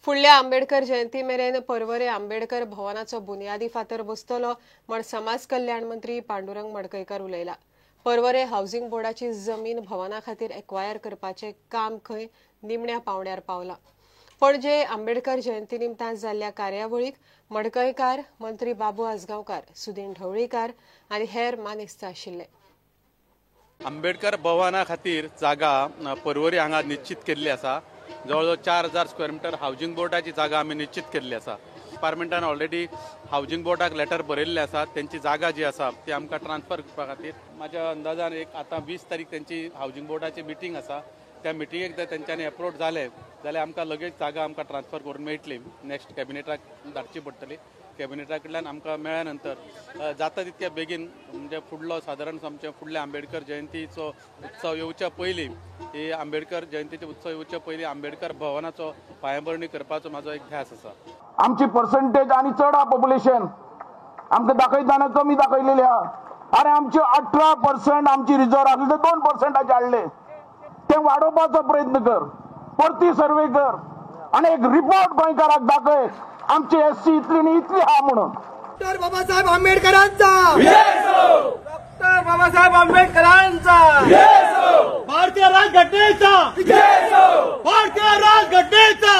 फुडल्या आंबेडकर जयंती मेरेन पर्वरे आंबेडकर भवनाचो बुनियादी फातर बसतलो म्हण समाज कल्याण मंत्री पांडुरंग मडकयकर उलयला। पर्वरे हाऊसिंग बोर्डाची जमीन भवना खातीर एक्वायर करपाचे काम खंय निमण्या पावण्यार पावला। पणजे आंबेडकर जयंती निमतान जाल्ल्या कार्यावळीक मडकयकार, मंत्री बाबू आजगांवकार, सुदीन ढवळीकार आनी हेर मानेस्त आशिल्ले। आंबेडकर भवना खातीर जागा पर्वरी हांगा निश्चित केल्ली आसा। जवळजवळ 4000 स्क्वेअर मीटर हाऊसिंग बोर्डाची जागा आमी निश्चित केल्ली आसा। डिपार्टमेंटान ऑलरेडी हाऊसिंग बोर्डाक लेटर बरयल्ले आसा। त्यांची जागा जी आसा ती आमकां ट्रान्सफर करपा खातीर म्हाज्या अंदाजान एक आता 20 तारीख त्यांची हाऊसिंग बोर्डाची मिटींग आसा। त्या मिटींगेक जर तेंच्यांनी अप्रोच जाले जाल्यार आमकां लगेच जागा आमकां ट्रान्सफर करून मेळटली। नेक्स्ट कॅबिनेटाक धाडची पडटली। कॅबिनेटा कडल्यान आमकां मेळ्ळ्या नंतर जाता तितक्या बेगीन म्हणजे फुडलो सादारण आमच्या फुडल्या आंबेडकर जयंतीचो उत्सव येवच्या पयलीं ही आंबेडकर जयंतीचो उत्सव येवच्या पयलीं आंबेडकर भवनाचो पांयभरणी करपाचो म्हाजो एक ध्यास आसा। आमची पर्सेंटेज आनी चड हा पॉप्युलेशन आमकां दाखयताना कमी दाखयलेली आहा। अरे आमचे 18% आमची रिजर्व आसले ते 2% हाडले। ते वाडोवपाचो प्रयत्न कर, परती सर्वे कर आणि एक रिपोर्ट गोंयकाराक दाखय आमची एससी इतली नी इतली हा म्हणून। डॉक्टर बाबासाहेब आंबेडकरांचा डॉक्टर बाबासाहेब आंबेडकरांचा भारतीय राज्यघटनेचा भारतीय राज्यघटनेचा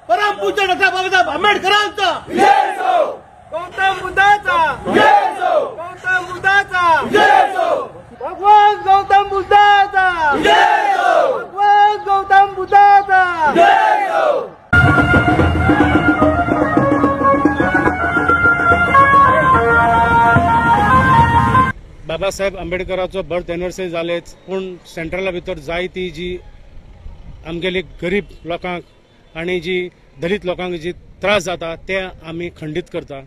परमपूज्य डॉक्टर बाबासाहेब आंबेडकरांचा गौतम बुद्धाचा गौतम बुद्धाचा भगवान गौतम बुद्धाचा भगवान गौतम बुद्धाचा। बाबासाहेब आंबेडकराचो बर्थ एनिवर्सरी जालेच, पूण सेंट्रला भितर जायती जी आमगेली गरीब लोकांक आणि जी दलित लोकांक जी त्रास जाता ते आमी खंडीत करता।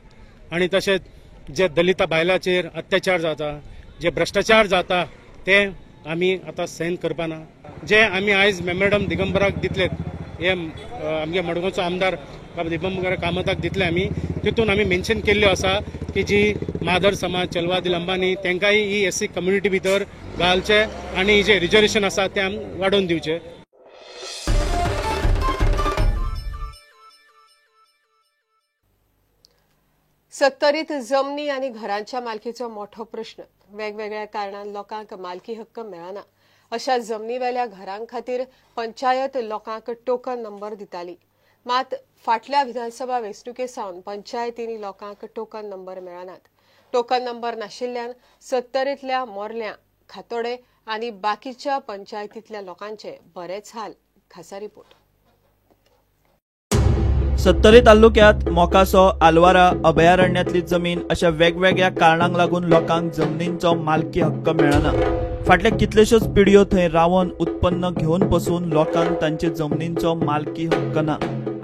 आणि तशेंच जे दलित बायलांचेर अत्याचार जाता, जे भ्रष्टाचार जाता ते आमी आता सहन करपाना। जे आमी आयज मेमोरंडम दिगंबराक दितले, हे आमगे मडगांवचो आमदार दिगंबर कामताक दितले आमी, तितून आमी मेन्शन केल्ले आसा की जी मादर समाज, चलवादी लंबानी तेंकाय ही एससी कम्युनिटी भितर घालचे आणि जे रिजर्वेशन आसा ते आमकां वाडोवन दिवचे। सत्तरीत जमनी आणि घरांच्या मालकीचो मोठो प्रश्न। वेगवेगळ्या कारणान लोकांक मालकी हक्क मेळना। अशा जमनी वेल्या घरां खातीर पंचायत लोकांक टोकन नंबर दिताली, मात फाटल्या विधानसभा वेंचणुके सावन पंचायतींनी लोकांक टोकन नंबर मेळनात। टोकन नंबर नाशिल्ल्यान सत्तरीतल्या मोरल्या, खातोडे आणि बाकीच्या पंचायतींतल्या लोकांचे बरेच हाल। खासा रिपोर्ट। सत्तरी तालुक्यात मोकासो, आलवारा अभयारण्यातली जमीन अशा वेगवेगळ्या कारणांक लागून लोकांक जमनींचो मालकी हक्क मेळना। फाटल्या कितल्योश्योच पिढयो थंय रावन उत्पन्न घेवन पसून लोकांक तांचे जमनींचो मालकी हक्क ना।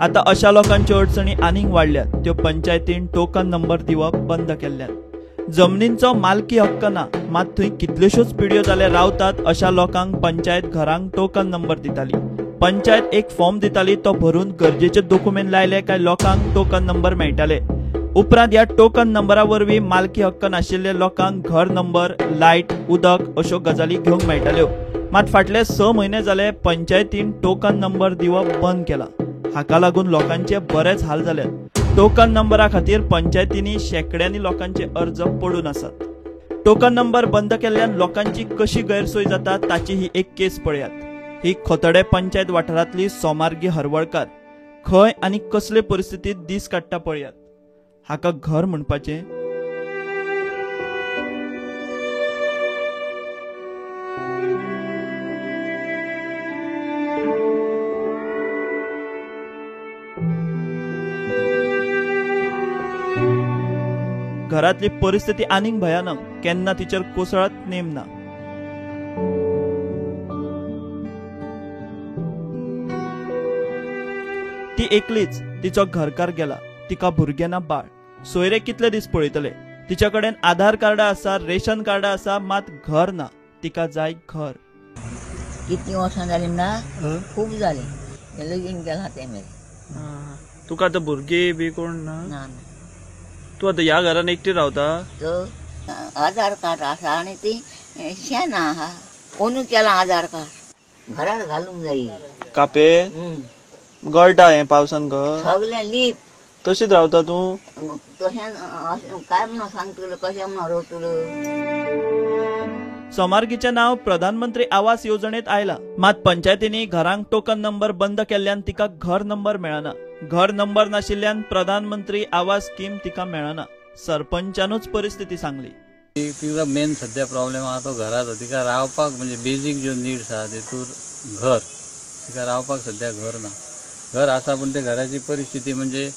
आता अशा लोकांच्यो अडचणी आनीक वाडल्यात, त्यो पंचायतीन टोकन नंबर दिवप बंद केल्ल्यान। जमनींचो मालकी हक्क ना, मात थंय कितल्योश्योच पिढयो जाले रावतात अशा लोकांक पंचायत घरांक टोकन नंबर दिताली। पंचायत एक फॉर्म दिताली, तो भरून गरजेचे डॉक्युमेंट लायले काय लोकांक टोकन नंबर मेळटाले। उपरांत ह्या टोकन नंबरा वरवीं मालकी हक्क नाशिल्ले लोकांक घर नंबर, लायट, उदक अश्यो गजाली घेवंक मेळटाल्यो। मात फाटले 6 म्हयने जाले पंचायतीन टोकन नंबर दिवप बंद केला। हाका लागून लोकांचे बरेच हाल जाल्यात। टोकन नंबरा खातीर पंचायतींनी शेकड्यांनी लोकांचे अर्ज पडून आसात। टोकन नंबर बंद केल्ल्यान लोकांची कशी गैरसोय जाता ताची ही एक केस पळयात। ही खोतडे पंचायत वाठारांतली सोमार्गी हरवळकार खंय आनी कसले परिस्थितीत दीस काडटा पळयात। हाका घर म्हणपाचें घरातली परिस्थिती आनीक भयानक, केन्ना तिचेर कोसळत नेम ना। ती एकलीच, तिचो घरकार गेला, तिका भुरगे ना बाळ। सोयरे कितले दीस पळयतले। तिच्या कडेन आधार कार्ड आसा, रेशन कार्ड आसा, मात घर ना। तिका जाय घर। कितली वर्सां जाली ना, खूब जाली। लगीन गेला ते मेरेन। तुका आतां भुरगीं बी कोण ना? तू आतां ह्या घरान एकटी रावता? आधार कार्ड आसा आनी ती शेण आहा। कोणू केला आधार कार्ड घरात घालूंक जाय। कापे गळटा हे पावसान घर सगळें लीप तशीच रावता तूं तशें काय म्हणून सांगतलो कशें म्हणून रोवतलो. सोमार्गीचे नाव प्रधानमंत्री आवास योजनेत आयला, मात पंचायतींनी घरांक टोकन नंबर बंद केल्ल्यान तिका घर नंबर मेळना. घर नंबर नाशिल्ल्यान प्रधानमंत्री आवास स्कीम तिका मेळना. सरपंचानूच परिस्थिती सांगली. तिका मेन सध्या प्रॉब्लेम आहा तो घराचो. तिका रावपाक म्हणजे बेजीक ज्यो निड्स आहा तेतूर घर, तिका रावपाक सध्या घर ना. घर आसा पूण ते घराची परिस्थिती म्हणजे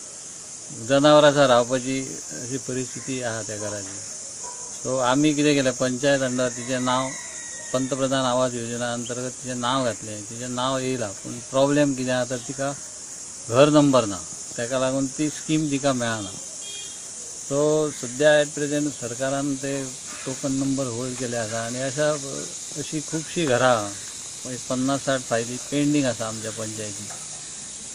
जनावर आसा रावपाची अशी परिस्थिती आहा त्या घराची. सो आमी कितें केलें, पंचायत अंडर तिचें नांव पंतप्रधान आवास योजना अंतर्गत तिचें नांव घातलें. तिचें नांव येयलां पूण प्रॉब्लेम कितें आहा तर तिका घर नंबर ना, ताका लागून ती स्कीम तिका मेळना. सो सध्या एट प्रेझेंट सरकारान ते टोकन नंबर होल्ड केले आसा आनी अशी खुबशीं घरां 50-60 फायली पेंडींग आसा आमच्या पंचायतीन.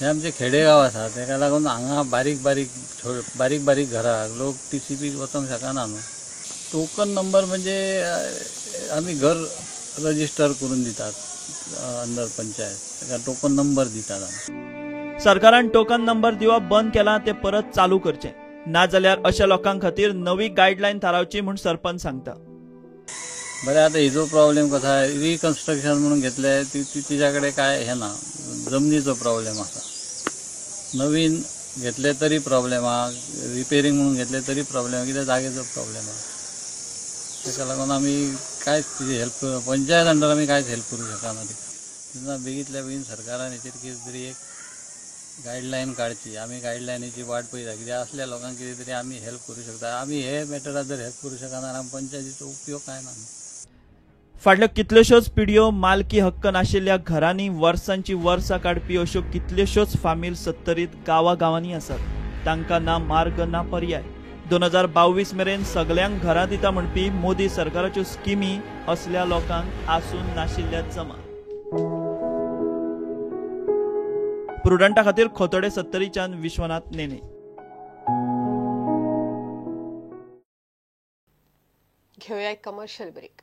हे आमचे खेडेगांव आसा, ताका लागून हांगा बारीक बारीक घरां लोक TCP वचोंक शकना न्हू. टोकन नंबर म्हणजे आमी घर रजिस्टर करून दितात अंडर पंचायत, ताका टोकन नंबर दितात आमी. सरकारान टोकन नंबर दिवप बंद केला ते परत चालू करचे, नाजाल्यार अशा लोकां खातीर नवी गायडलायन थारावची म्हूण सरपंच सांगता. बरें, आतां हेजो प्रॉब्लेम कसो आहा, रिकन्स्ट्रक्शन म्हणून घेतले तिच्या कडेन काय हे ना, जमनीचो प्रॉब्लेम आसा. नवीन घेतले तरी प्रॉब्लेम आहा, रिपेरींग म्हणून घेतले तरी प्रॉब्लेम, कित्याक जागेचो प्रॉब्लेम आहा. ताका लागून आमी कांयच तिची हेल्प पंचायत अंडर आमी कांयच हेल्प करूं शकना तिका. तेन्ना बेगींतल्या बेगीन सरकारान हेचेर कितें तरी एक गायडलायन काडची. आमी गायडलायनीची वाट पळयता, कित्याक असल्या लोकांक कितें तरी आमी हेल्प करूं शकता. आमी हे मॅटरात जर हेल्प करूं शकना जाल्यार पंचायतीचो उपयोग काय ना. फाटल्यो कितल्योशोच पिढयो मालकी हक्क नाशिल्ल्या घरांनी वर्सांची वर्सां काडपी अश्यो कितल्योशोच फामील सत्तरीत गांवांनी आसात. तांकां ना मार्ग ना पर्याय. 2022 मेरेन सगळ्यांक घरां दिता म्हणपी मोदी सरकाराच्यो स्किमी असल्या लोकांक आसून नाशिल्ल्या जमा. प्रुडंटा खातीर खोतोडे सत्तरीच्यान विश्वनाथ नेने. घेऊया एक कमर्शियल ब्रेक.